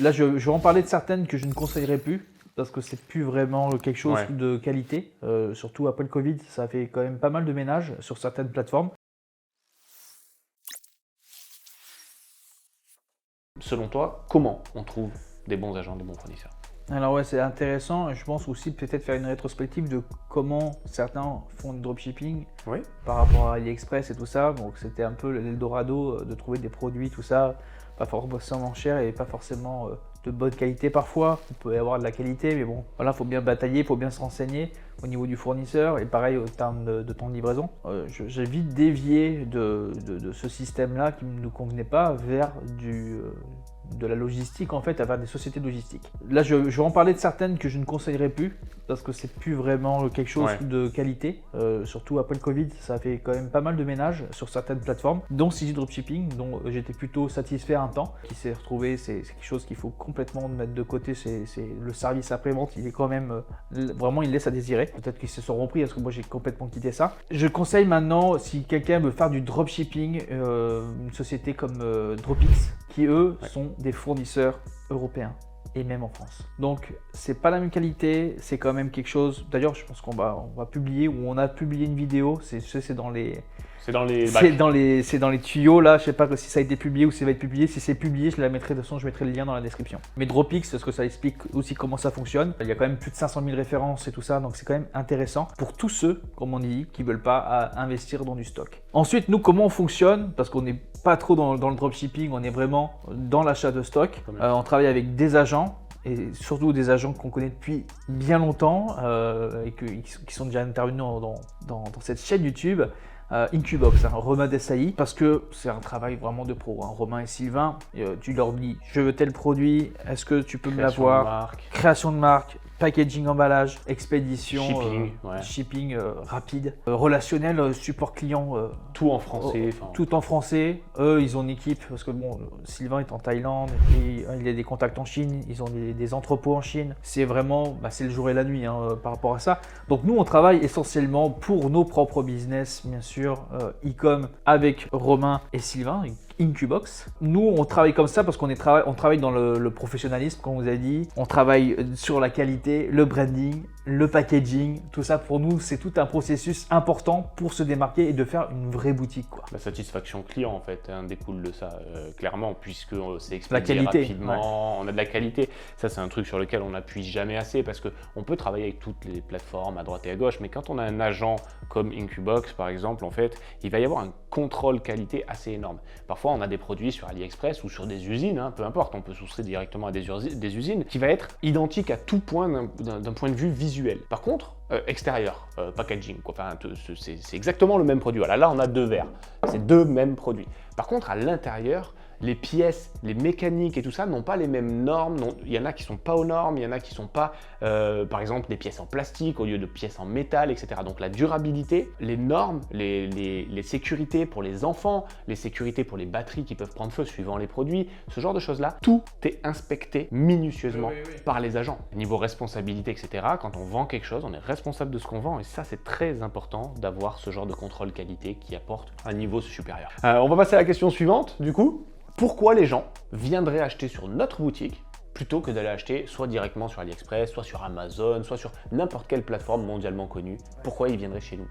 Là, je vais en parler de certaines que je ne conseillerais plus parce que c'est plus vraiment quelque chose de qualité. Surtout après le Covid, ça a fait quand même pas mal de ménage sur certaines plateformes. Selon toi, comment on trouve des bons agents, des bons fournisseurs? Alors ouais, c'est intéressant. Je pense aussi peut-être faire une rétrospective de comment certains font du dropshipping par rapport à AliExpress et tout ça. Donc c'était un peu l'Eldorado de trouver des produits, tout ça, pas forcément cher et pas forcément de bonne qualité parfois. Vous pouvez avoir de la qualité, mais bon, voilà, faut bien batailler, faut bien se renseigner au niveau du fournisseur et pareil au terme de temps de livraison. J'ai vite dévié de ce système-là qui ne nous convenait pas vers de la logistique en fait, vers des sociétés de logistique. Là, je vais en parler de certaines que je ne conseillerais plus parce que c'est plus vraiment quelque chose de qualité. Surtout après le Covid, ça a fait quand même pas mal de ménage sur certaines plateformes, dont CJ Dropshipping, dont j'étais plutôt satisfait un temps, qui s'est retrouvé, c'est quelque chose qu'il faut complètement mettre de côté. C'est le service après-vente, il est quand même vraiment, il laisse à désirer. Peut-être qu'ils se sont repris parce que moi j'ai complètement quitté ça. Je conseille maintenant, si quelqu'un veut faire du dropshipping, une société comme Dropix, qui eux sont des fournisseurs européens et même en France. Donc c'est pas la même qualité, c'est quand même quelque chose. D'ailleurs, je pense qu'on va publier, ou on a publié une vidéo, c'est dans les... C'est dans les tuyaux là, je sais pas si ça a été publié ou si ça va être publié. Si c'est publié, je la mettrai, de toute façon je mettrai le lien dans la description. Mais Dropix, parce que ça explique aussi comment ça fonctionne. Il y a quand même plus de 500 000 références et tout ça, donc c'est quand même intéressant pour tous ceux, comme on dit, qui veulent pas investir dans du stock. Ensuite, nous, comment on fonctionne? Parce qu'on n'est pas trop dans le dropshipping, on est vraiment dans l'achat de stock. On travaille avec des agents, et surtout des agents qu'on connaît depuis bien longtemps et qui sont déjà intervenus dans cette chaîne YouTube. Incubox, Romain Dessailly, parce que c'est un travail vraiment de pro. Romain et Sylvain, tu leur dis je veux tel produit, est-ce que tu peux me l'avoir? Création de marque, packaging, emballage, expédition, shipping rapide, relationnel, support client. Tout en français. Tout en français. Eux, ils ont une équipe, parce que bon, Sylvain est en Thaïlande, et il a des contacts en Chine, ils ont des entrepôts en Chine. C'est vraiment, c'est le jour et la nuit par rapport à ça. Donc nous, on travaille essentiellement pour nos propres business, bien sûr, e-com avec Romain et Sylvain. Incubox. Nous, on travaille comme ça parce qu'on travaille dans le professionnalisme, comme on vous a dit. On travaille sur la qualité, le branding, le packaging. Tout ça, pour nous, c'est tout un processus important pour se démarquer et de faire une vraie boutique, quoi. La satisfaction client, en fait, découle de ça, clairement, puisque c'est expédié rapidement, on a de la qualité. Ça, c'est un truc sur lequel on n'appuie jamais assez parce qu'on peut travailler avec toutes les plateformes à droite et à gauche, mais quand on a un agent comme Incubox, par exemple, en fait, il va y avoir un contrôle qualité assez énorme. Parfois, on a des produits sur AliExpress ou sur des usines, peu importe, on peut souscrire directement à des usines, qui va être identique à tout point d'un point de vue visuel. Par contre, extérieur, packaging, c'est exactement le même produit. Voilà, là, on a deux verres, c'est deux mêmes produits. Par contre, à l'intérieur, les pièces, les mécaniques et tout ça n'ont pas les mêmes normes. Il y en a qui ne sont pas aux normes, il y en a qui ne sont pas, par exemple, des pièces en plastique au lieu de pièces en métal, etc. Donc la durabilité, les normes, les sécurités pour les enfants, les sécurités pour les batteries qui peuvent prendre feu suivant les produits, ce genre de choses-là, tout est inspecté minutieusement par les agents. Niveau responsabilité, etc., quand on vend quelque chose, on est responsable de ce qu'on vend et ça, c'est très important d'avoir ce genre de contrôle qualité qui apporte un niveau supérieur. On va passer à la question suivante, du coup. Pourquoi les gens viendraient acheter sur notre boutique plutôt que d'aller acheter soit directement sur AliExpress, soit sur Amazon, soit sur n'importe quelle plateforme mondialement connue? Pourquoi ils viendraient chez nous?